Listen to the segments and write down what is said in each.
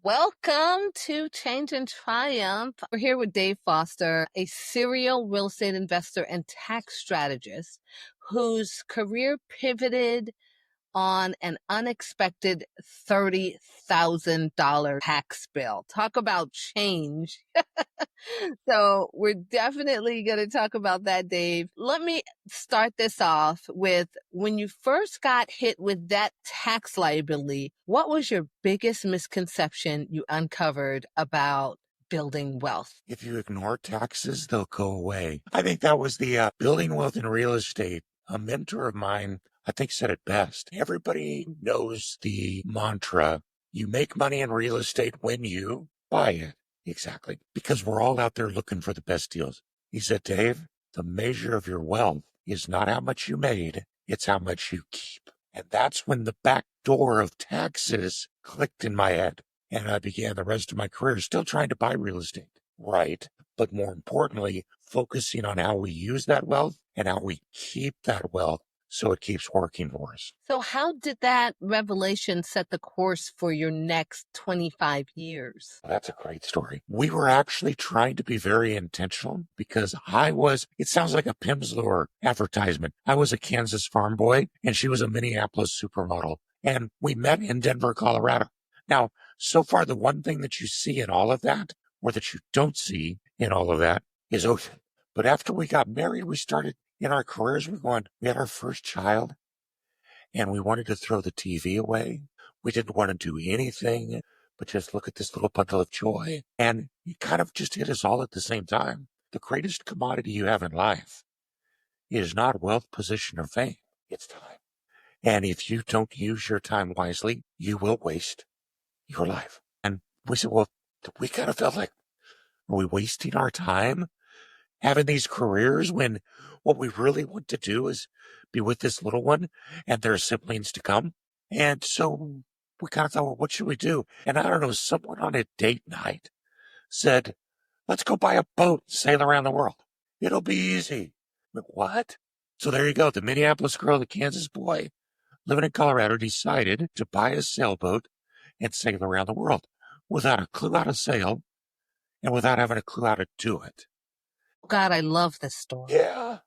Welcome to Change and Triumph. We're here with Dave Foster, a serial real estate investor and tax strategist whose career pivoted on an unexpected $30,000 tax bill. Talk about change. So we're definitely going to talk about that, Dave. Let me start this off with when you first got hit with that tax liability, what was your biggest misconception you uncovered about building wealth? If you ignore taxes, they'll go away. I think that was the building wealth in real estate. A mentor of mine, I think, said it best. Everybody knows the mantra, you make money in real estate when you buy it. Exactly. Because we're all out there looking for the best deals. He said, Dave, the measure of your wealth is not how much you made, it's how much you keep. And that's when the back door of taxes clicked in my head. And I began the rest of my career still trying to buy real estate. Right. But more importantly, focusing on how we use that wealth and how we keep that wealth so it keeps working for us. So how did that revelation set the course for your next 25 years? Well, that's a great story. We were actually trying to be very intentional because it sounds like a Pimsleur advertisement. I was a Kansas farm boy and she was a Minneapolis supermodel. And we met in Denver, Colorado. Now, so far, the one thing that you see in all of that, or that you don't see in all of that, is ocean. But after we got married, we started in our careers, we had our first child, and we wanted to throw the TV away. We didn't want to do anything but just look at this little bundle of joy. And it kind of just hit us all at the same time. The greatest commodity you have in life is not wealth, position, or fame. It's time. And if you don't use your time wisely, you will waste your life. And we said, well, we kind of felt like, are we wasting our time having these careers when what we really want to do is be with this little one and their siblings to come? And so we kind of thought, well, what should we do? And I don't know, someone on a date night said, let's go buy a boat and sail around the world. It'll be easy. But what? So there you go. The Minneapolis girl, the Kansas boy living in Colorado decided to buy a sailboat and sail around the world without a clue how to sail and without having a clue how to do it. God, I love this story. Yeah.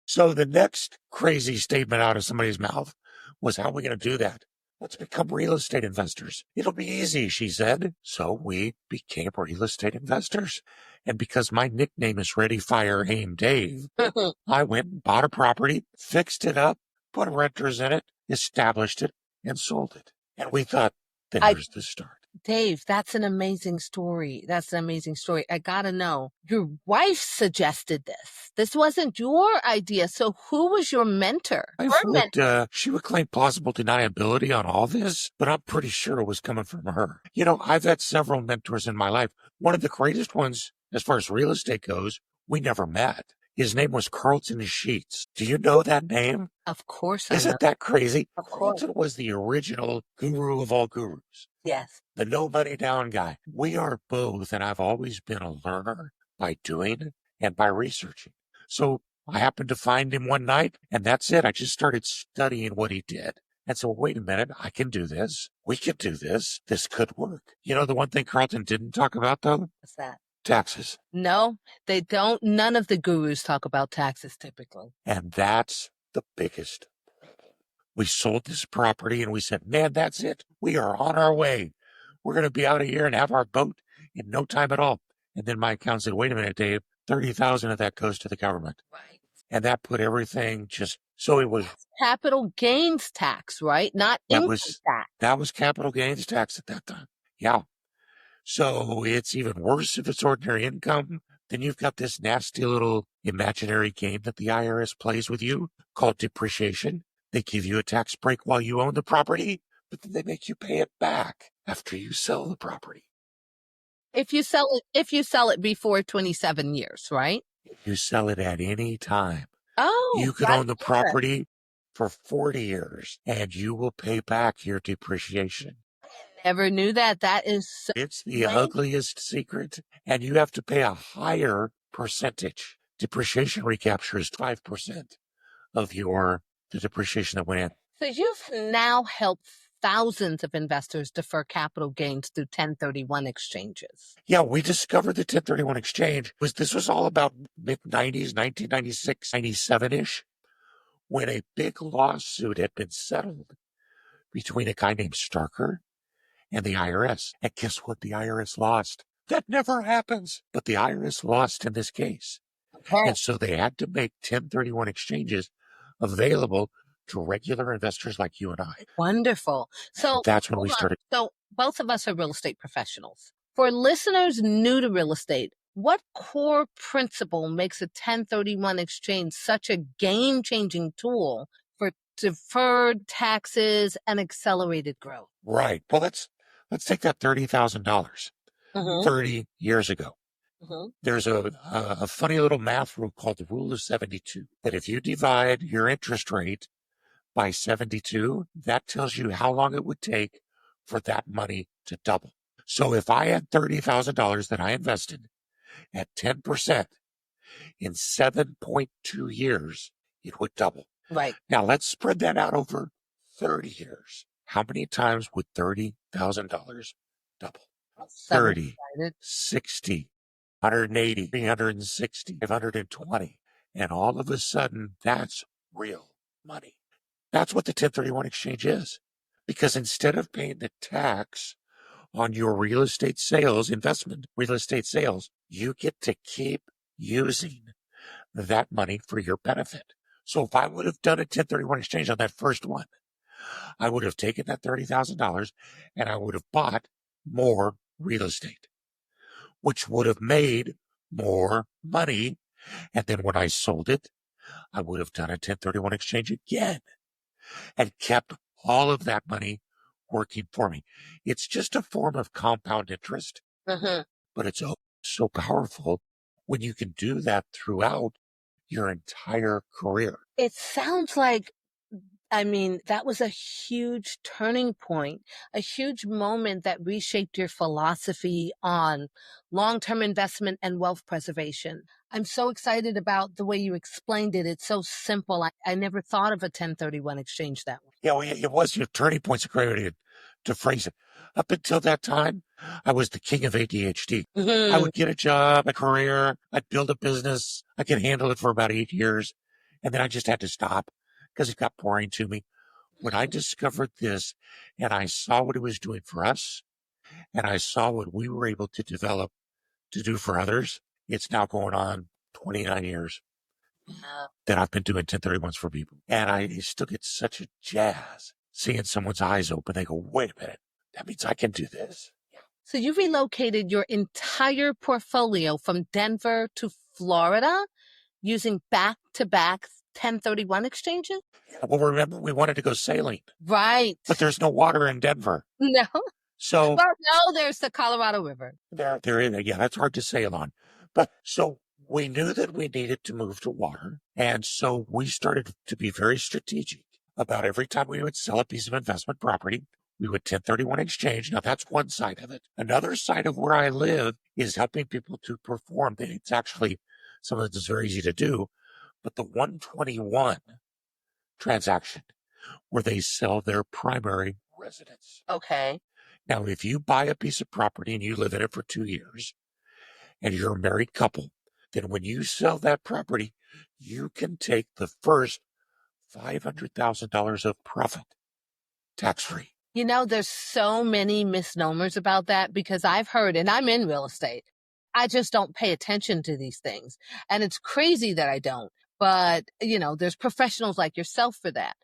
So the next crazy statement out of somebody's mouth was, how are we going to do that? Let's become real estate investors. It'll be easy, she said. So we became real estate investors. And because my nickname is Ready, Fire, Aim Dave, I went and bought a property, fixed it up, put renters in it, established it, and sold it. And we thought, there's the start. Dave, that's an amazing story. That's an amazing story. I gotta know, your wife suggested this. This wasn't your idea. So who was your mentor? She would claim plausible deniability on all this, but I'm pretty sure it was coming from her. You know, I've had several mentors in my life. One of the greatest ones, as far as real estate goes, we never met. His name was Carlton Sheets. Do you know that name? Of course I know. Isn't that crazy? Of course. Carlton was the original guru of all gurus. Yes. The no money down guy. We are both, and I've always been a learner by doing and by researching. So I happened to find him one night, and that's it. I just started studying what he did. And so, wait a minute, I can do this. We could do this. This could work. You know, the one thing Carlton didn't talk about, though? What's that? Taxes. No, they don't. None of the gurus talk about taxes typically. And that's the biggest problem. We sold this property and we said, man, that's it. We are on our way. We're going to be out of here and have our boat in no time at all. And then my accountant said, wait a minute, Dave, 30,000 of that goes to the government. Right. And that put everything so it was capital gains tax, right? Not income tax. That was capital gains tax at that time. Yeah. So it's even worse if it's ordinary income. Then you've got this nasty little imaginary game that the IRS plays with you called depreciation. They give you a tax break while you own the property, but then they make you pay it back after you sell the property. If you sell it before 27 years, right? If you sell it at any time. Oh, you could own the property for 40 years and you will pay back your depreciation. Never knew that. It's the ugliest secret, and you have to pay a higher percentage. Depreciation recapture is 5% of the depreciation that went in. So you've now helped thousands of investors defer capital gains through 1031 exchanges. Yeah, we discovered the 1031 exchange. This was all about mid-90s, 1996, 97-ish, when a big lawsuit had been settled between a guy named Starker and the IRS. And guess what? The IRS lost. That never happens. But the IRS lost in this case. Okay. And so they had to make 1031 exchanges available to regular investors like you and I. Wonderful. So that's when we started. So both of us are real estate professionals. For listeners new to real estate, what core principle makes a 1031 exchange such a game-changing tool for deferred taxes and accelerated growth? Right. Well, let's take that $30,000 30 years ago. There's a funny little math rule called the rule of 72, that if you divide your interest rate by 72, that tells you how long it would take for that money to double. So if I had $30,000 that I invested at 10% in 7.2 years, it would double. Right. Now let's spread that out over 30 years. How many times would $30,000 double? 30, 60, 180, 360, 520. And all of a sudden, that's real money. That's what the 1031 exchange is. Because instead of paying the tax on your real estate sales, real estate sales, you get to keep using that money for your benefit. So if I would have done a 1031 exchange on that first one, I would have taken that $30,000 and I would have bought more real estate, which would have made more money. And then when I sold it, I would have done a 1031 exchange again and kept all of that money working for me. It's just a form of compound interest, but it's so powerful when you can do that throughout your entire career. It sounds like, that was a huge turning point, a huge moment that reshaped your philosophy on long-term investment and wealth preservation. I'm so excited about the way you explained it. It's so simple. I never thought of a 1031 exchange that way. Yeah, well, it was your turning point's a great way to phrase it. Up until that time, I was the king of ADHD. I would get a job, a career, I'd build a business. I could handle it for about 8 years. And then I just had to stop because it got boring to me. When I discovered this and I saw what it was doing for us and I saw what we were able to develop to do for others, it's now going on 29 years that I've been doing 1031s for people. And I still get such a jazz seeing someone's eyes open. They go, wait a minute, that means I can do this. So you relocated your entire portfolio from Denver to Florida using back-to-back 1031 exchanges? Well, remember, we wanted to go sailing. Right. But there's no water in Denver. No. So, well, no, there's the Colorado River. There is, yeah, that's hard to sail on. But so we knew that we needed to move to water. And so we started to be very strategic about every time we would sell a piece of investment property, we would 1031 exchange. Now that's one side of it. Another side of where I live is helping people to perform. It's actually some of it is very easy to do, but the 121 transaction where they sell their primary residence. Okay. Now, if you buy a piece of property and you live in it for 2 years and you're a married couple, then when you sell that property, you can take the first $500,000 of profit tax-free. There's so many misnomers about that because I've heard, and I'm in real estate, I just don't pay attention to these things. And it's crazy that I don't. But, there's professionals like yourself for that.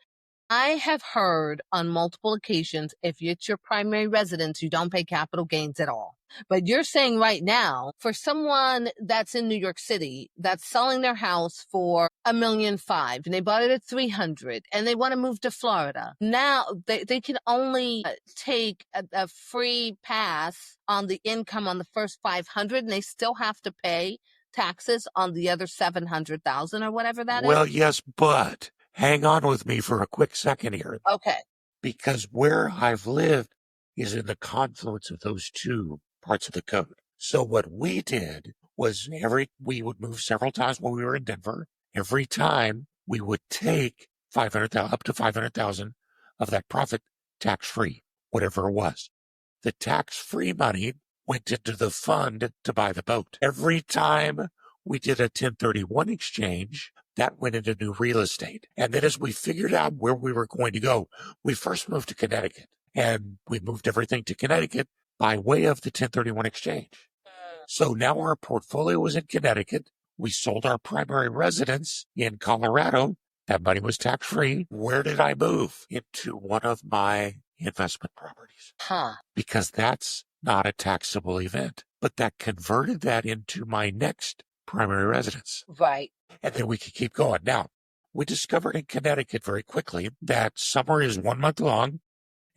I have heard on multiple occasions, if it's your primary residence, you don't pay capital gains at all. But you're saying right now, for someone that's in New York City, that's selling their house for $1.5 million, and they bought it at $300,000, and they want to move to Florida. Now they can only take a free pass on the income on the first $500,000, and they still have to pay taxes on the other $700,000 or whatever that is. Well, yes, but hang on with me for a quick second here. Okay. Because where I've lived is in the confluence of those two parts of the code. So what we did was we would move several times when we were in Denver. Every time we would take 500,000 up to 500,000 of that profit tax-free, whatever it was. The tax-free money went into the fund to buy the boat. Every time we did a 1031 exchange, that went into new real estate. And then as we figured out where we were going to go, we first moved to Connecticut. And we moved everything to Connecticut by way of the 1031 exchange. So now our portfolio was in Connecticut. We sold our primary residence in Colorado. That money was tax-free. Where did I move? Into one of my investment properties. Because that's not a taxable event. But that converted that into my next primary residence. Right. And then we could keep going. Now, we discovered in Connecticut very quickly that summer is 1 month long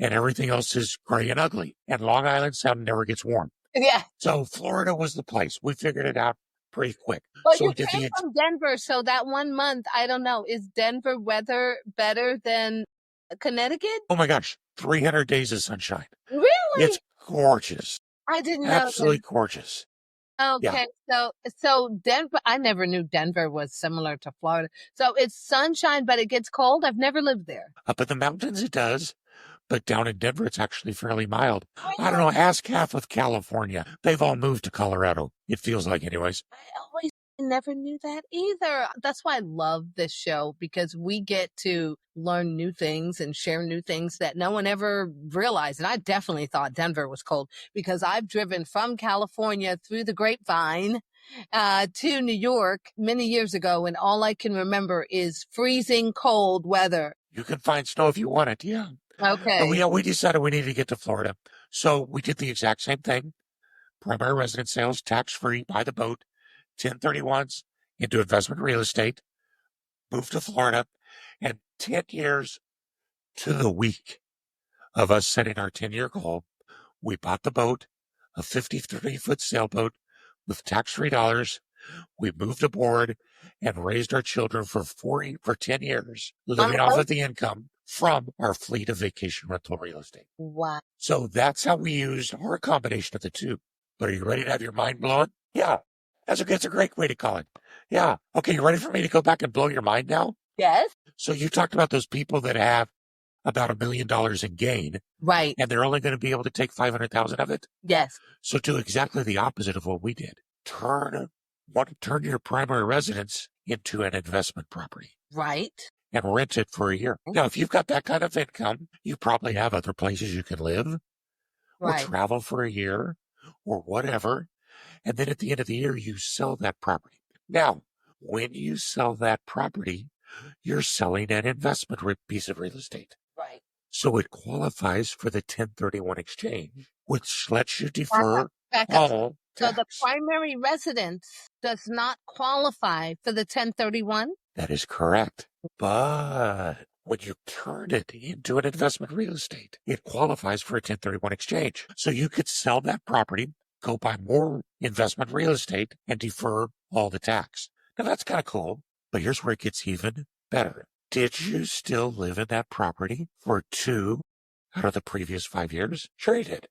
and everything else is gray and ugly. And Long Island Sound never gets warm. Yeah. So Florida was the place. We figured it out pretty quick. Well, So you we did came from Denver, so that 1 month, I don't know, is Denver weather better than Connecticut? Oh my gosh, 300 days of sunshine. Really? It's gorgeous. I didn't know Absolutely gorgeous. that. Yeah. Okay, so Denver, I never knew Denver was similar to Florida. So it's sunshine, but it gets cold. I've never lived there. Up in the mountains it does, but down in Denver it's actually fairly mild. Oh, I don't know, ask half of California. They've all moved to Colorado. It feels like anyways. I always never knew that either. That's why I love this show, because we get to learn new things and share new things that no one ever realized. And I definitely thought Denver was cold because I've driven from California through the grapevine to New York many years ago, and all I can remember is freezing cold weather. You can find snow if you want it, yeah. Okay. But we decided we needed to get to Florida. So we did the exact same thing. Primary residence sales, tax-free, buy the boat, 1031s into investment real estate, moved to Florida, and 10 years to the week of us setting our 10-year goal, we bought the boat, a 53-foot sailboat with tax-free dollars. We moved aboard and raised our children for 10 years, living off of the income from our fleet of vacation rental real estate. Wow. So that's how we used our combination of the two. But are you ready to have your mind blown? Yeah. That's a great way to call it. Yeah. Okay, you ready for me to go back and blow your mind now? Yes. So you talked about those people that have about $1 million in gain. Right. And they're only going to be able to take 500,000 of it. Yes. So do exactly the opposite of what we did. Turn your primary residence into an investment property. Right. And rent it for a year. Now, if you've got that kind of income, you probably have other places you can live or travel for a year or whatever. And then at the end of the year, you sell that property. Now, when you sell that property, you're selling an investment piece of real estate. Right. So it qualifies for the 1031 exchange, which lets you defer Back up. all So tax. the primary residence does not qualify for the 1031? That is correct. But when you turn it into an investment real estate, it qualifies for a 1031 exchange. So you could sell that property, go buy more investment real estate, and defer all the tax. Now that's kind of cool, but here's where it gets even better. Did you still live in that property for 2 out of the previous 5 years? Sure you did.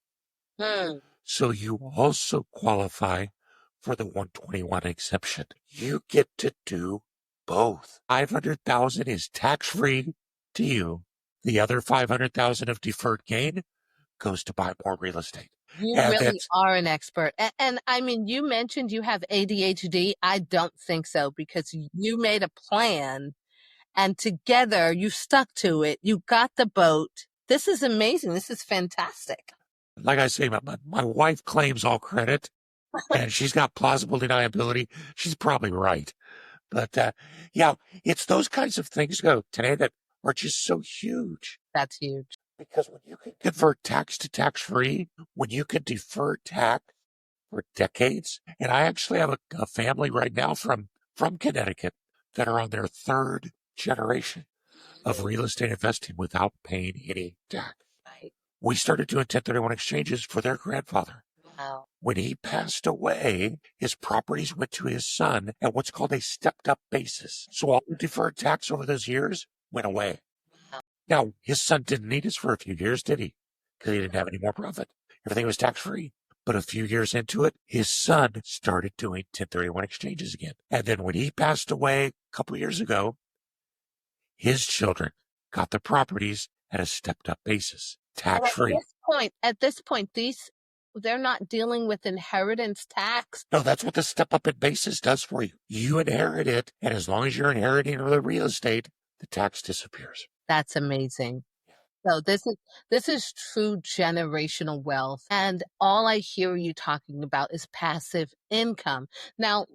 So you also qualify for the 121 exemption. You get to do both. 500,000 is tax-free to you. The other 500,000 of deferred gain goes to buy more real estate. You really are an expert. And I mean, you mentioned you have ADHD. I don't think so, because you made a plan and together you stuck to it. You got the boat. This is amazing. This is fantastic. Like I say, my wife claims all credit and she's got plausible deniability. She's probably right. But yeah, it's those kinds of things today that are just so huge. That's huge. Because when you can convert tax to tax-free, when you can defer tax for decades, and I actually have a family right now from Connecticut that are on their 3rd generation of real estate investing without paying any tax. Right. We started doing 1031 exchanges for their grandfather. Wow. When he passed away, his properties went to his son at what's called a stepped-up basis. So all the deferred tax over those years went away. Now, his son didn't need us for a few years, did he? Because he didn't have any more profit. Everything was tax-free. But a few years into it, his son started doing 1031 exchanges again. And then when he passed away a couple years ago, his children got the properties at a stepped-up basis. tax free. At this point, they're not dealing with inheritance tax. No, that's what the step up in basis does for you. You inherit it, and as long as you're inheriting the real estate, the tax disappears. That's amazing. So this is true generational wealth, and all I hear you talking about is passive income. Now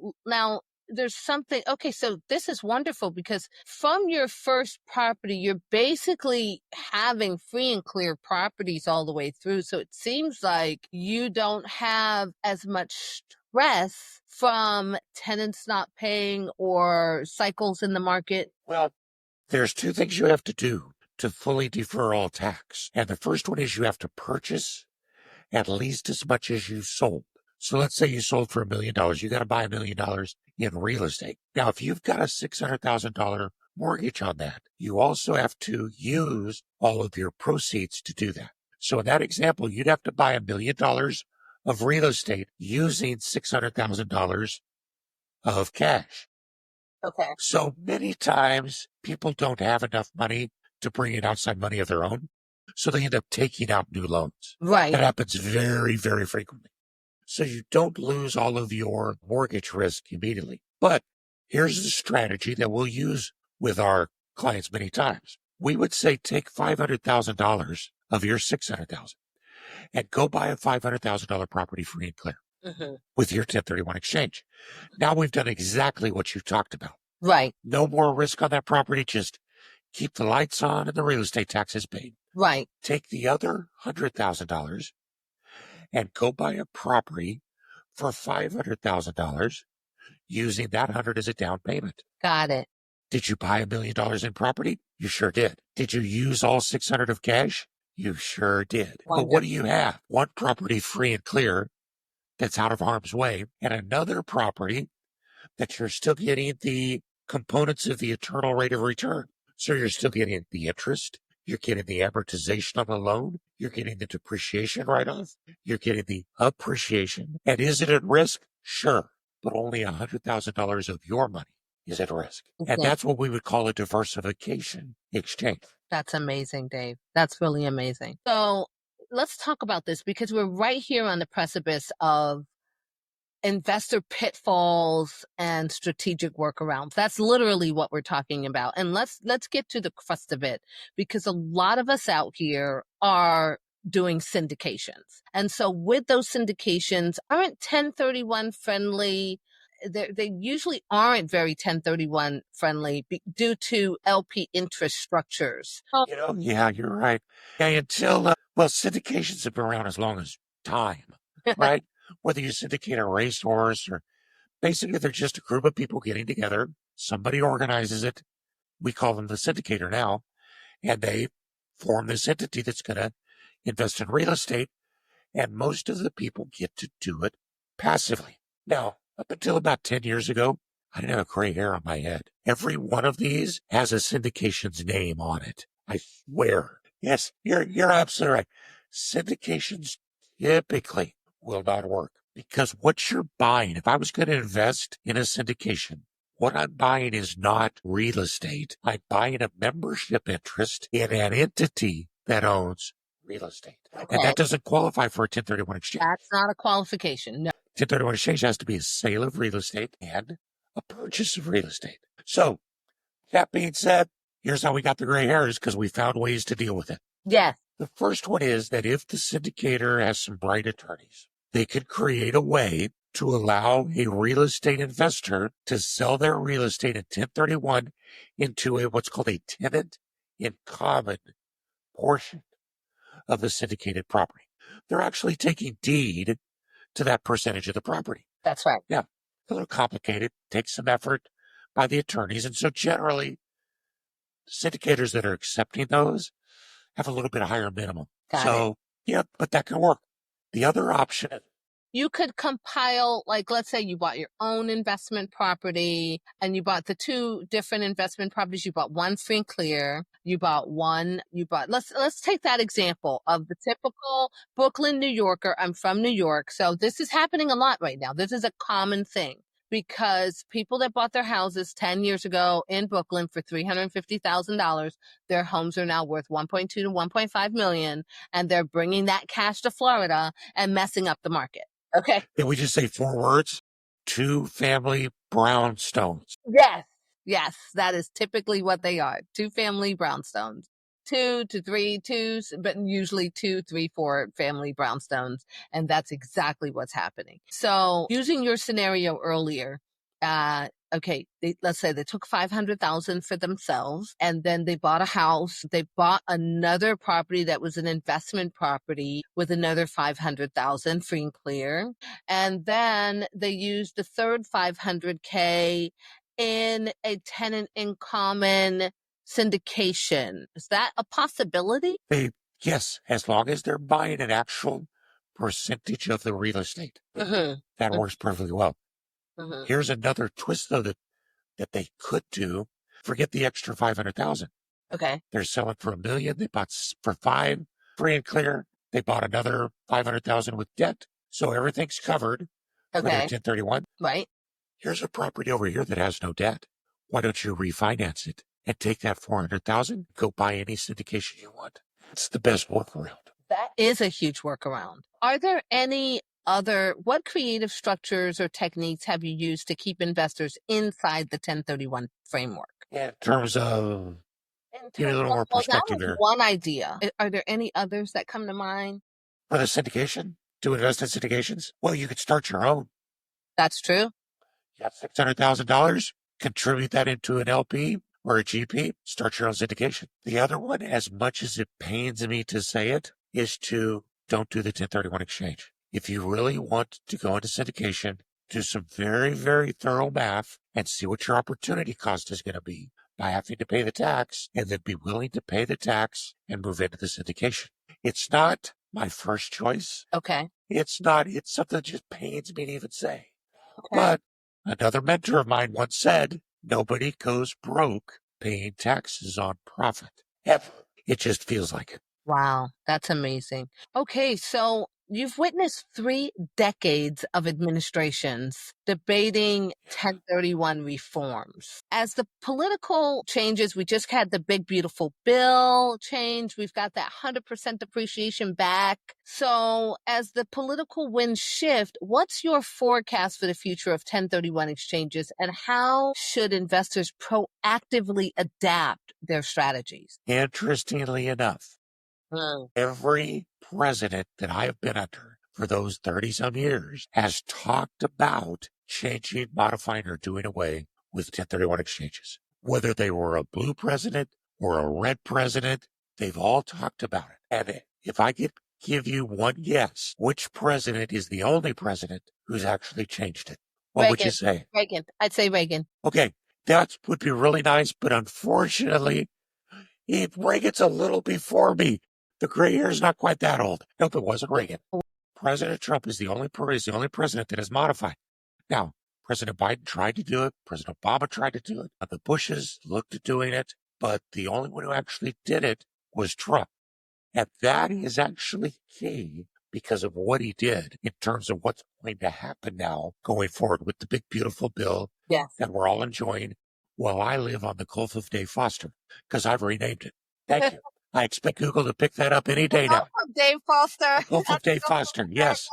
there's something. Okay, so this is wonderful because from your first property, you're basically having free and clear properties all the way through. So it seems like you don't have as much stress from tenants not paying or cycles in the market. Well, there's two things you have to do to fully defer all tax. And the first one is you have to purchase at least as much as you sold. So let's say you sold for $1 million. You got to buy $1 million in real estate. Now, if you've got a $600,000 mortgage on that, you also have to use all of your proceeds to do that. So in that example, you'd have to buy $1 million of real estate using $600,000 of cash. Okay. So many times people don't have enough money to bring in outside money of their own. So they end up taking out new loans. Right. That happens very, very frequently. So you don't lose all of your mortgage risk immediately. But here's the strategy that we'll use with our clients many times. We would say take $500,000 of your $600,000 and go buy a $500,000 property free and clear with your 1031 exchange. Now we've done exactly what you talked about. Right. No more risk on that property. Just keep the lights on and the real estate taxes paid. Right. Take the other $100,000 and go buy a property for $500,000 using that 100 as a down payment. Got it. Did you buy $1 million in property? You sure did. Did you use all 600 of cash? You sure did. But what do you have? One property free and clear that's out of harm's way, and another property that you're still getting the components of the internal rate of return. So you're still getting the interest, you're getting the amortization on the loan, you're getting the depreciation write-off, you're getting the appreciation. And is it at risk? Sure, but only $100,000 of your money is at risk. Okay. And that's what we would call a diversification exchange. That's amazing, Dave. That's really amazing. So let's talk about this because we're right here on the precipice of investor pitfalls and strategic workarounds. That's literally what we're talking about. And let's get to the crust of it because a lot of us out here are doing syndications. And so with those syndications, aren't 1031 friendly. They usually aren't very 1031 friendly due to LP interest structures. Yeah, you're right. Yeah, until, syndications have been around as long as time, right? Whether you syndicate a racehorse or basically they're just a group of people getting together. Somebody organizes it. We call them the syndicator now. And they form this entity that's going to invest in real estate. And most of the people get to do it passively. Now, up until about 10 years ago, I didn't have a gray hair on my head. Every one of these has a syndication's name on it. I swear. Yes, you're absolutely right. Syndications typically will not work because what you're buying, if I was going to invest in a syndication, what I'm buying is not real estate. I'm buying a membership interest in an entity that owns real estate. Okay. And that doesn't qualify for a 1031 exchange. That's not a qualification. No. 1031 exchange has to be a sale of real estate and a purchase of real estate. So that being said, here's how we got the gray hairs because we found ways to deal with it. Yes. The first one is that if the syndicator has some bright attorneys, they could create a way to allow a real estate investor to sell their real estate in 1031 into what's called a tenant in common portion of the syndicated property. They're actually taking deed to that percentage of the property. That's right. Yeah. A little complicated, takes some effort by the attorneys. And so generally, syndicators that are accepting those have a little bit higher minimum. Yeah, but that can work. The other option, you could compile, like, let's say you bought your own investment property and you bought the two different investment properties. You bought one free and clear. Let's take that example of the typical Brooklyn, New Yorker. I'm from New York. So this is happening a lot right now. This is a common thing. because people that bought their houses 10 years ago in Brooklyn for $350,000, their homes are now worth 1.2 to 1.5 million, and they're bringing that cash to Florida and messing up the market. Okay. Can we just say 4 words? Two-family brownstones. Yes. Yes, that is typically what they are. Two-family brownstones. 2 to 3, but usually 2, 3, 4 family brownstones. And that's exactly what's happening. So using your scenario earlier, okay, let's say they took 500,000 for themselves, and then they bought a house. They bought another property that was an investment property with another 500,000 free and clear. And then they used the third 500K in a tenant in common syndication. Is that a possibility? Yes, as long as they're buying an actual percentage of the real estate. That works perfectly well. Here's another twist, though, that they could do. Forget the extra 500,000. Okay. They're selling for $1 million. They bought for 5 free and clear. They bought another 500,000 with debt. So everything's covered for their 1031. Right. Here's a property over here that has no debt. Why don't you refinance it and take that 400,000, go buy any syndication you want? It's the best workaround. That is a huge workaround. Are there any what creative structures or techniques have you used to keep investors inside the 1031 framework? In terms of, give me a little more perspective here. One idea. Are there any others that come to mind? For the syndication, to invest in syndications? Well, you could start your own. That's true. You got $600,000, contribute that into an LP or a GP, start your own syndication. The other one, as much as it pains me to say it, is to don't do the 1031 exchange. If you really want to go into syndication, do some very, very thorough math and see what your opportunity cost is going to be by having to pay the tax, and then be willing to pay the tax and move into the syndication. It's not my first choice. Okay. It's not. It's something that just pains me to even say. Okay. But another mentor of mine once said, nobody goes broke paying taxes on profit. Ever. It just feels like it. Wow, that's amazing. Okay, so you've witnessed 3 decades of administrations debating 1031 reforms. As the political changes, we just had the big, beautiful bill change. We've got that 100% depreciation back. So as the political winds shift, what's your forecast for the future of 1031 exchanges, and how should investors proactively adapt their strategies? Interestingly enough, every president that I have been under for those 30-some years has talked about changing, modifying, or doing away with 1031 exchanges. Whether they were a blue president or a red president, they've all talked about it. And if I could give you one guess, which president is the only president who's actually changed it? What would you say? Reagan. I'd say Reagan. Okay, that would be really nice, but unfortunately, Reagan's a little before me. The gray hair is not quite that old. Nope, it wasn't Reagan. President Trump is the only president that has modified. Now, President Biden tried to do it. President Obama tried to do it. The Bushes looked at doing it, but the only one who actually did it was Trump. And that is actually key because of what he did in terms of what's going to happen now going forward with the big, beautiful bill that we're all enjoying while I live on the Gulf of Dave Foster, because I've renamed it. Thank you. I expect Google to pick that up any day now. Gulf of Dave Foster. Gulf of Dave Foster, yes.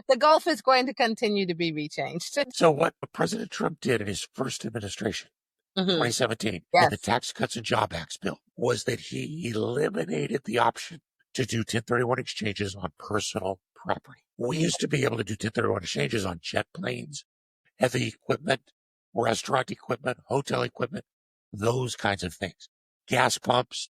The Gulf is going to continue to be rechanged. So what President Trump did in his first administration, 2017, in the Tax Cuts and Job Acts bill, was that he eliminated the option to do 1031 exchanges on personal property. We used to be able to do 1031 exchanges on jet planes, heavy equipment, restaurant equipment, hotel equipment, those kinds of things. Gas pumps,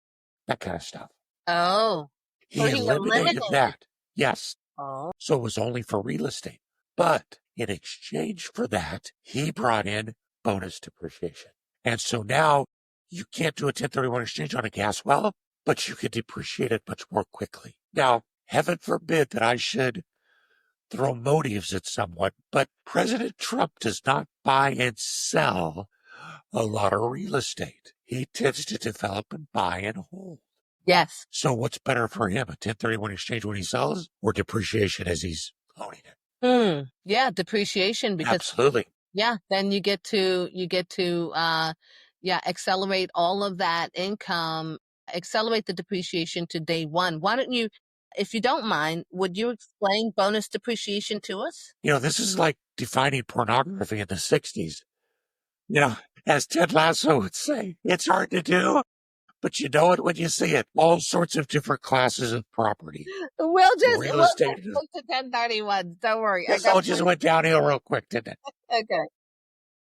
that kind of stuff. Oh. He eliminated that. Yes. Oh. So it was only for real estate. But in exchange for that, he brought in bonus depreciation. And so now you can't do a 1031 exchange on a gas well, but you can depreciate it much more quickly. Now, heaven forbid that I should throw motives at someone, but President Trump does not buy and sell a lot of real estate. He tends to develop and buy and hold. Yes. So what's better for him, a 1031 exchange when he sells or depreciation as he's owning it? Yeah, depreciation, because absolutely. Yeah, then you get to yeah, accelerate all of that income, accelerate the depreciation to day one. Why don't you, if you don't mind, would you explain bonus depreciation to us? This is like defining pornography in the 60s. As Ted Lasso would say, it's hard to do, but you know it when you see it. All sorts of different classes of property. Real We'll estate. just stick to 1031. Don't worry. I This got all just went downhill real quick, didn't it? okay.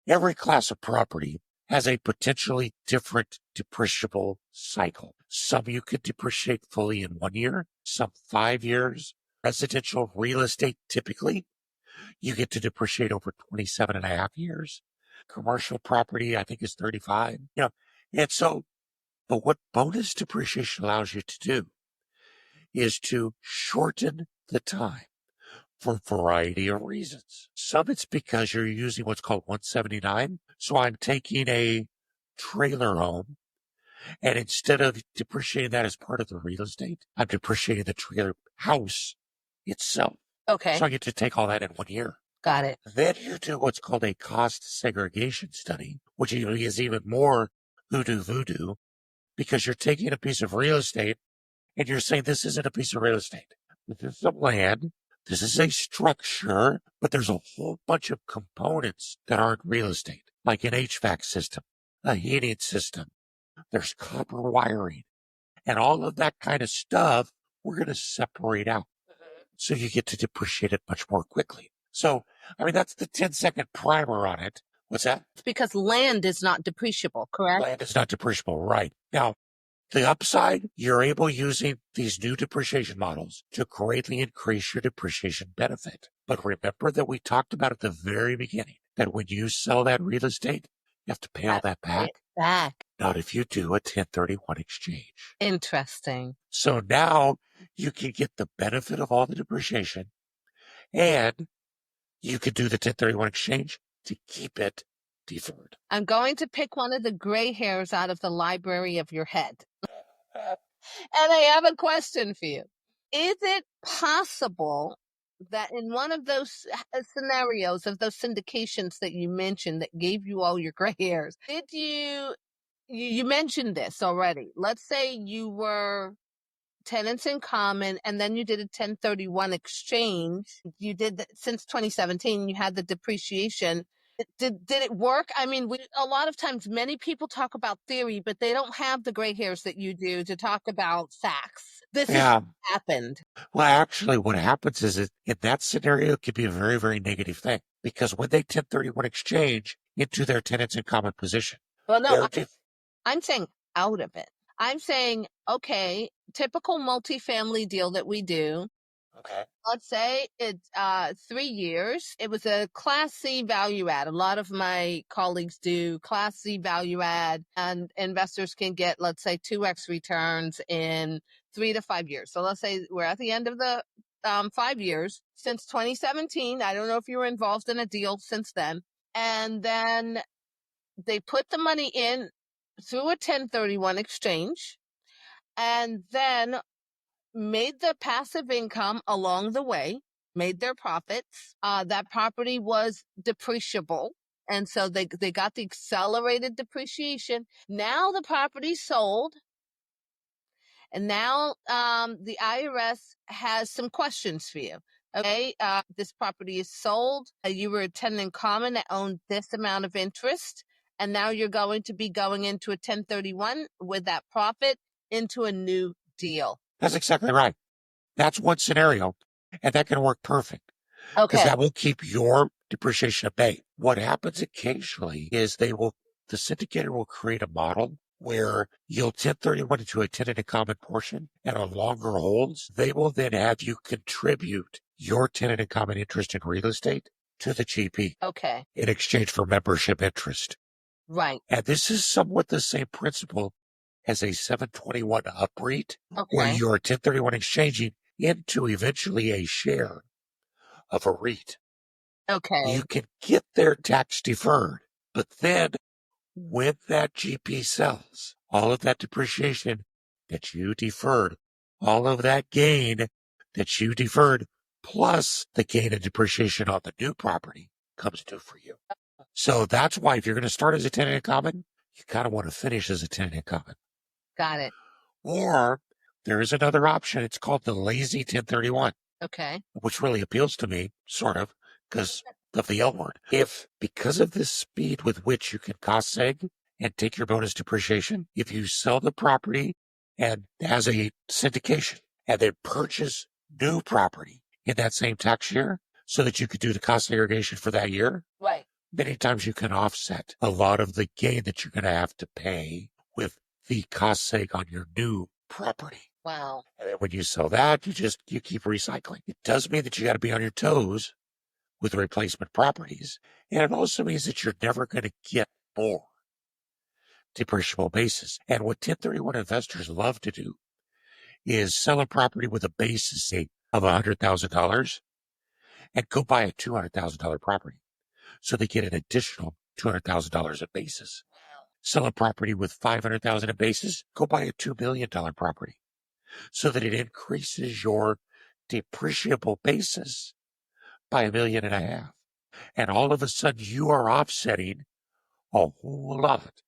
Every class of property has a potentially different depreciable cycle. Some you could depreciate fully in 1 year, some 5 years. Residential real estate, typically, you get to depreciate over 27 and a half years. Commercial property, I think, is 35. And so, but what bonus depreciation allows you to do is to shorten the time for a variety of reasons. Some it's because you're using what's called 179. So I'm taking a trailer home, and instead of depreciating that as part of the real estate, I'm depreciating the trailer house itself. Okay. So I get to take all that in 1 year. Got it. Then you do what's called a cost segregation study, which is even more hoodoo voodoo, because you're taking a piece of real estate and you're saying this isn't a piece of real estate. This is some land. This is a structure, but there's a whole bunch of components that aren't real estate, like an HVAC system, a heating system. There's copper wiring, and all of that kind of stuff we're going to separate out. So you get to depreciate it much more quickly. So, that's the 10-second primer on it. What's that? It's because land is not depreciable, correct? Land is not depreciable, right. Now, the upside, you're able, using these new depreciation models, to greatly increase your depreciation benefit. But remember that we talked about at the very beginning that when you sell that real estate, you have to pay all that back. Not if you do a 1031 exchange. Interesting. So now you can get the benefit of all the depreciation, and you could do the 1031 exchange to keep it deferred. I'm going to pick one of the gray hairs out of the library of your head. And I have a question for you. Is it possible that in one of those scenarios of those syndications that you mentioned that gave you all your gray hairs, did you mentioned this already. Let's say you were tenants in common and then you did a 1031 exchange. You did that since 2017, you had the depreciation. Did it work? A lot of times many people talk about theory, but they don't have the gray hairs that you do to talk about facts. This has happened. Well, actually, what happens is in that scenario, it could be a very, very negative thing, because when they 1031 exchange into their tenants in common position. Well, no, I'm saying out of it. I'm saying, okay, typical multifamily deal that we do. Okay. Let's say it's 3 years. It was a Class C value add. A lot of my colleagues do Class C value add, and investors can get, let's say, 2x returns in 3 to 5 years. So let's say we're at the end of the 5 years since 2017. I don't know if you were involved in a deal since then. And then they put the money in through a 1031 exchange, and then made the passive income along the way, made their profits. That property was depreciable. And so they got the accelerated depreciation. Now the property's sold. And now the IRS has some questions for you. Okay, this property is sold. You were a tenant in common that owned this amount of interest. And now you're going to be going into a 1031 with that profit into a new deal. That's exactly right. That's one scenario, and that can work perfect. Okay. Because that will keep your depreciation at bay. What happens occasionally is the syndicator will create a model where you'll 1031 into a tenant in common portion, and on longer holds, they will then have you contribute your tenant in common interest in real estate to the GP. Okay. In exchange for membership interest. Right. And this is somewhat the same principle as a 721 UPREIT, where you're 1031 exchanging into eventually a share of a REIT. Okay. You can get their tax deferred, but then when that GP sells, all of that depreciation that you deferred, all of that gain that you deferred, plus the gain and depreciation on the new property comes due for you. So that's why if you're going to start as a tenant in common, you kind of want to finish as a tenant in common. Got it. Or there is another option. It's called the lazy 1031. Okay. Which really appeals to me, sort of, because of the L word. If, because of the speed with which you can cost seg and take your bonus depreciation, if you sell the property and as a syndication and then purchase new property in that same tax year so that you could do the cost segregation for that year, Right. many times you can offset a lot of the gain that you're going to have to pay with the cost seg on your new property. Wow. And then when you sell that, you keep recycling. It does mean that you got to be on your toes with replacement properties. And it also means that you're never going to get more depreciable basis. And what 1031 investors love to do is sell a property with a basis, say, of $100,000 and go buy a $200,000 property. So they get an additional $200,000 in basis. Sell a property with $500,000 in basis, go buy a $2 million property so that it increases your depreciable basis by $1.5 million. And all of a sudden you are offsetting a whole lot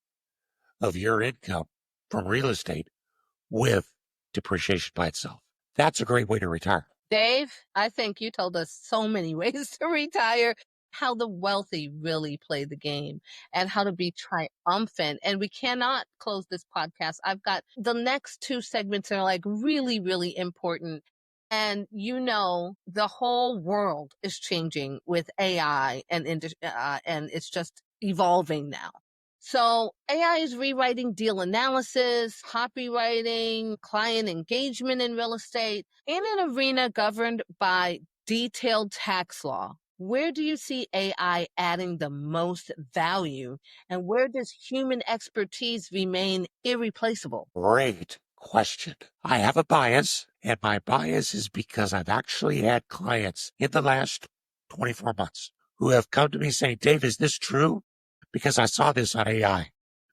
of your income from real estate with depreciation by itself. That's a great way to retire. Dave, I think you told us so many ways to retire, how the wealthy really play the game, and how to be triumphant. And we cannot close this podcast. I've got the next two segments are like really, really important. And the whole world is changing with AI and it's just evolving now. So AI is rewriting deal analysis, copywriting, client engagement in real estate, in an arena governed by detailed tax law. Where do you see AI adding the most value, and where does human expertise remain irreplaceable? Great question. I have a bias, and my bias is because I've actually had clients in the last 24 months who have come to me saying, Dave, is this true? Because I saw this on AI.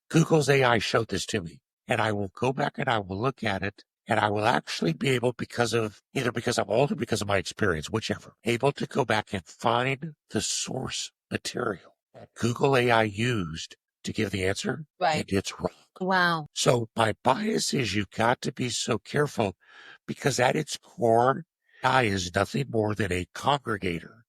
Google's AI showed this to me. And I will go back and I will look at it, and I will actually be able, because I'm old or because of my experience, whichever, able to go back and find the source material that Google AI used to give the answer. Right. And it's wrong. Wow. So my bias is you got to be so careful, because at its core, AI is nothing more than a congregator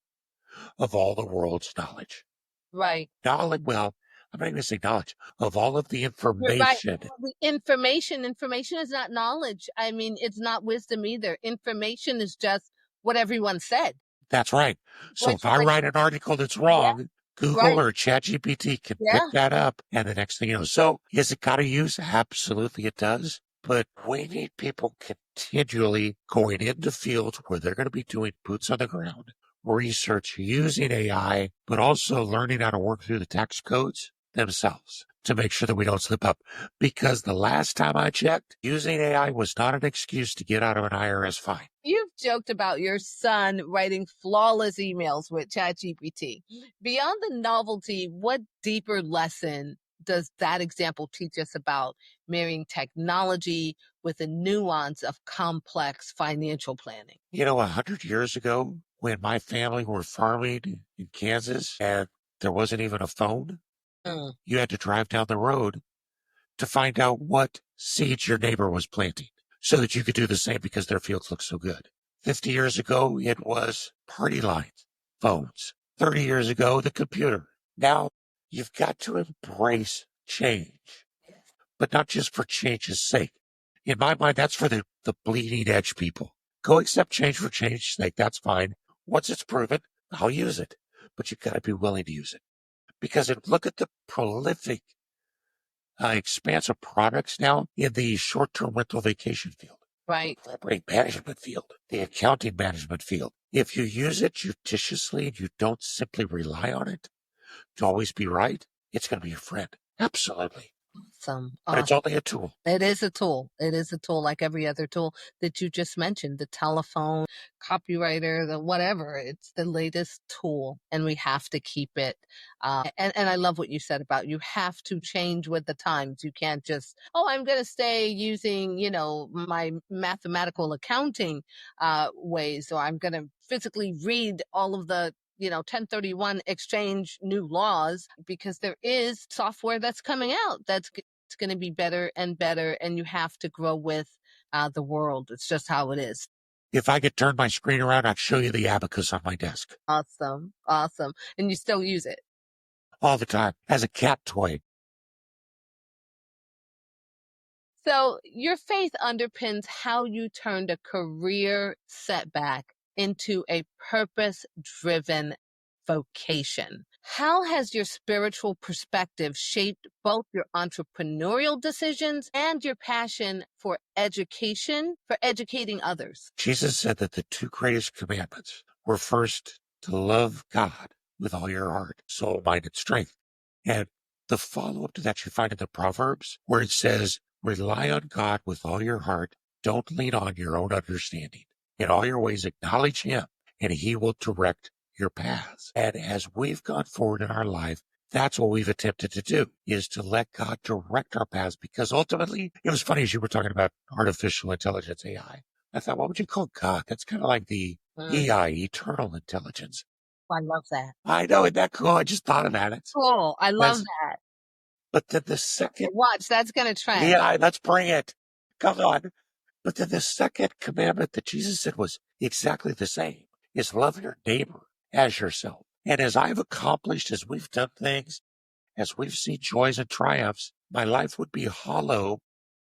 of all the world's knowledge. Right. Knowledge, well, I'm not even going to say knowledge, of all of the You're right. information. The information is not knowledge. I mean, it's not wisdom either. Information is just what everyone said. That's right. So Which, if I write an article that's wrong, Google right. or ChatGPT can Yeah. pick that up, and the next thing you know. So is it got to use? Absolutely it does. But we need people continually going into fields where they're going to be doing boots on the ground research using AI, but also learning how to work through the tax codes themselves to make sure that we don't slip up. Because the last time I checked, using AI was not an excuse to get out of an IRS fine. You've joked about your son writing flawless emails with ChatGPT. Beyond the novelty, what deeper lesson does that example teach us about marrying technology with the nuance of complex financial planning? 100 years ago, when my family were farming in Kansas and there wasn't even a phone, you had to drive down the road to find out what seeds your neighbor was planting so that you could do the same because their fields looked so good. 50 years ago, it was party lines, phones. 30 years ago, the computer. Now, you've got to embrace change, but not just for change's sake. In my mind, that's for the bleeding edge people. Go accept change for change's sake. That's fine. Once it's proven, I'll use it. But you've got to be willing to use it. Because look at the prolific expanse of products now in the short-term rental vacation field. Right. The property management field, the accounting management field. If you use it judiciously and you don't simply rely on it to always be right, it's going to be your friend. Absolutely. Awesome. But it's only a tool. It is a tool. It is a tool like every other tool that you just mentioned, the telephone, copywriter, the whatever. It's the latest tool, and we have to keep it. And I love what you said about you have to change with the times. You can't just, I'm going to stay using, my mathematical accounting ways, or I'm going to physically read all of the 1031 exchange new laws, because there is software that's coming out that's going to be better and better, and you have to grow with the world. It's just how it is. If I could turn my screen around, I'd show you the abacus on my desk. Awesome. Awesome. And you still use it? All the time, as a cat toy. So your faith underpins how you turned a career setback into a purpose-driven vocation. How has your spiritual perspective shaped both your entrepreneurial decisions and your passion for education, for educating others? Jesus said that the two greatest commandments were first to love God with all your heart, soul, mind, and strength. And the follow-up to that you find in the Proverbs, where it says, rely on God with all your heart. Don't lean on your own understanding. In all your ways, acknowledge Him, and He will direct your paths. And as we've gone forward in our life, that's what we've attempted to do, is to let God direct our paths, because ultimately, it was funny as you were talking about artificial intelligence, AI. I thought, what would you call God? That's kind of like the EI, eternal intelligence. I love that. I know, isn't that cool? I just thought of that. It's cool. I love that. But then the second... Watch, that's going to trend. Yeah, let's bring it. Come on. But then the second commandment that Jesus said was exactly the same, is love your neighbor as yourself. And as I've accomplished, as we've done things, as we've seen joys and triumphs, my life would be hollow,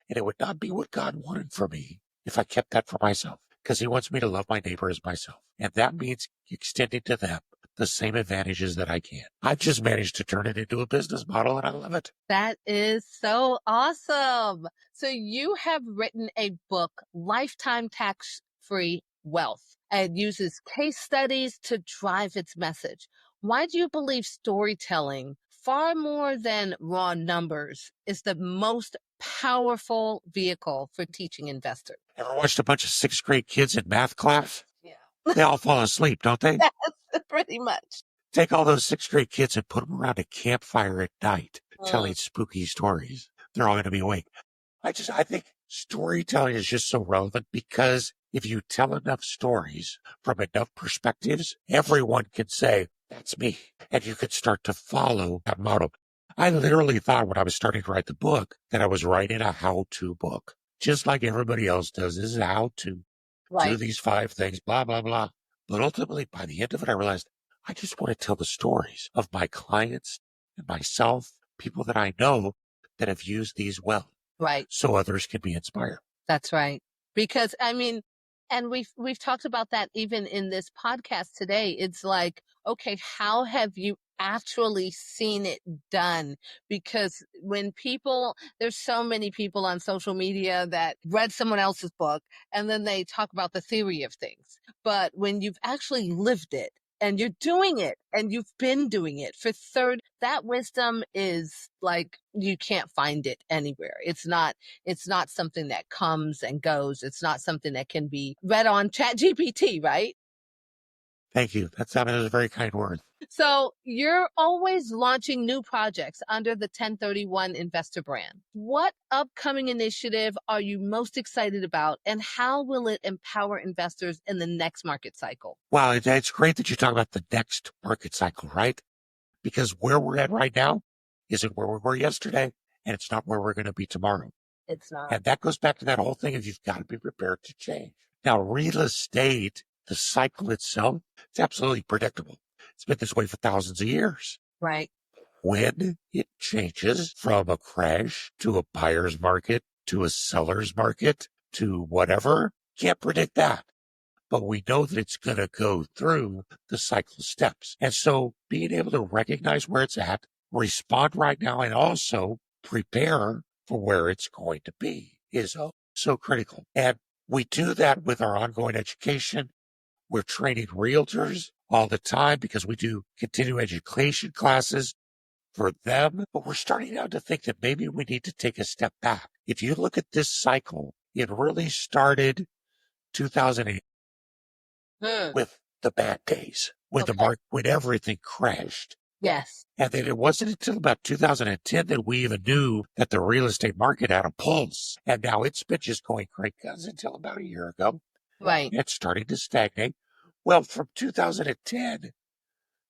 and it would not be what God wanted for me if I kept that for myself, because He wants me to love my neighbor as myself. And that means extending to them the same advantages that I can. I've just managed to turn it into a business model, and I love it. That is so awesome. So you have written a book, Lifetime Tax-Free Wealth, and uses case studies to drive its message. Why do you believe storytelling, far more than raw numbers, is the most powerful vehicle for teaching investors? Ever watched a bunch of sixth grade kids in math class? Yeah. They all fall asleep, don't they? Yes, pretty much. Take all those sixth grade kids and put them around a campfire at night, telling spooky stories. They're all going to be awake. I think storytelling is just so relevant, because if you tell enough stories from enough perspectives, everyone can say, that's me. And you can start to follow that model. I literally thought when I was starting to write the book that I was writing a how-to book, just like everybody else does. This is how to do these 5 things, blah, blah, blah. But ultimately, by the end of it, I realized I just want to tell the stories of my clients and myself, people that I know that have used these well. Right. So others can be inspired. That's right. Because and we've talked about that even in this podcast today. It's like, okay, how have you actually seen it done? Because there's so many people on social media that read someone else's book and then they talk about the theory of things. But when you've actually lived it, and you're doing it, and you've been doing it for that wisdom is like, you can't find it anywhere. It's not something that comes and goes. It's not something that can be read on ChatGPT, right? Thank you. That was a very kind word. So you're always launching new projects under the 1031 Investor brand. What upcoming initiative are you most excited about, and how will it empower investors in the next market cycle? Well, it's great that you talk about the next market cycle, right? Because where we're at right now isn't where we were yesterday, and it's not where we're going to be tomorrow. It's not. And that goes back to that whole thing of you've got to be prepared to change. Now, real estate, the cycle itself, it's absolutely predictable. It's been this way for thousands of years. Right. When it changes from a crash to a buyer's market to a seller's market to whatever, can't predict that. But we know that it's going to go through the cycle steps. And so being able to recognize where it's at, respond right now, and also prepare for where it's going to be is so critical. And we do that with our ongoing education. We're training realtors all the time because we do continuing education classes for them. But we're starting now to think that maybe we need to take a step back. If you look at this cycle, it really started 2008 with the bad days, when when everything crashed. Yes. And then it wasn't until about 2010 that we even knew that the real estate market had a pulse. And now it's been just going great guns until about a year ago. Right. It's starting to stagnate. Well, from 2010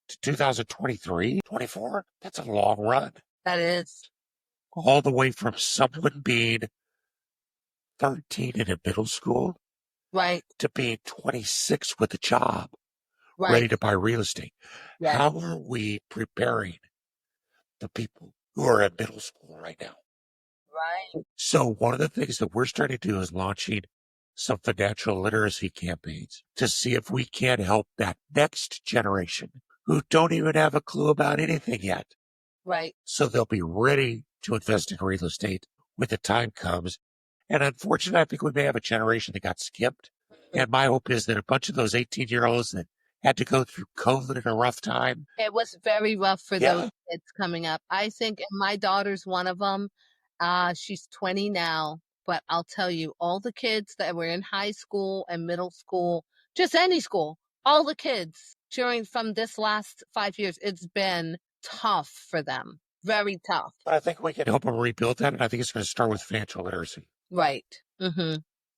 to 2023, 24, that's a long run. That is. All the way from someone being 13 in a middle school Right. to being 26 with a job, ready Right. to buy real estate. Yes. How are we preparing the people who are at middle school right now? Right. So one of the things that we're starting to do is launching some financial literacy campaigns to see if we can help that next generation who don't even have a clue about anything yet. Right. So they'll be ready to invest in real estate when the time comes. And unfortunately, I think we may have a generation that got skipped. And my hope is that a bunch of those 18-year-olds that had to go through COVID in a rough time. It was very rough for those Yeah. kids coming up. I think and my daughter's one of them. She's 20 now, but I'll tell you, all the kids that were in high school and middle school, just any school, all the kids during from this last 5 years, it's been tough for them. Very tough. But I think we can help them rebuild that. And I think it's going to start with financial literacy. Right.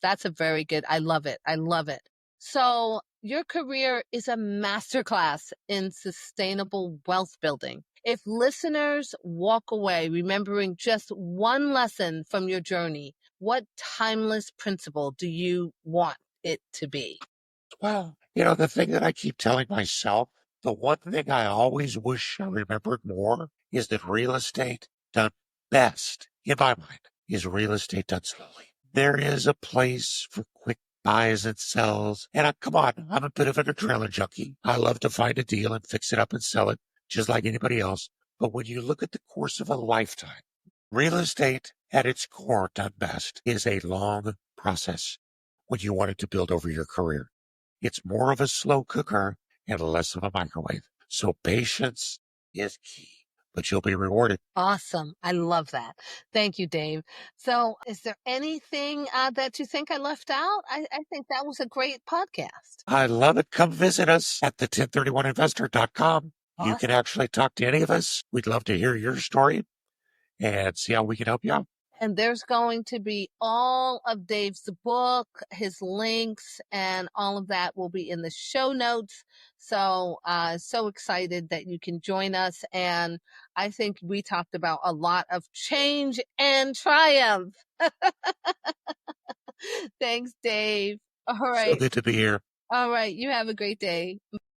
That's a very good. I love it. I love it. So your career is a masterclass in sustainable wealth building. If listeners walk away remembering just one lesson from your journey, what timeless principle do you want it to be? Well, the thing that I keep telling myself, the one thing I always wish I remembered more is that real estate done best, in my mind, is real estate done slowly. There is a place for quick buys and sells. And come on, I'm a bit of an adrenaline junkie. I love to find a deal and fix it up and sell it just like anybody else. But when you look at the course of a lifetime, real estate at its core done best is a long process when you want it to build over your career. It's more of a slow cooker and less of a microwave. So patience is key, but you'll be rewarded. Awesome. I love that. Thank you, Dave. So, is there anything that you think I left out? I think that was a great podcast. I love it. Come visit us at the 1031investor.com. You can actually talk to any of us. We'd love to hear your story and see how we can help you out. And there's going to be all of Dave's book, his links, and all of that will be in the show notes. So, so excited that you can join us. And I think we talked about a lot of change and triumph. Thanks, Dave. All So right. good to be here. All right. You have a great day.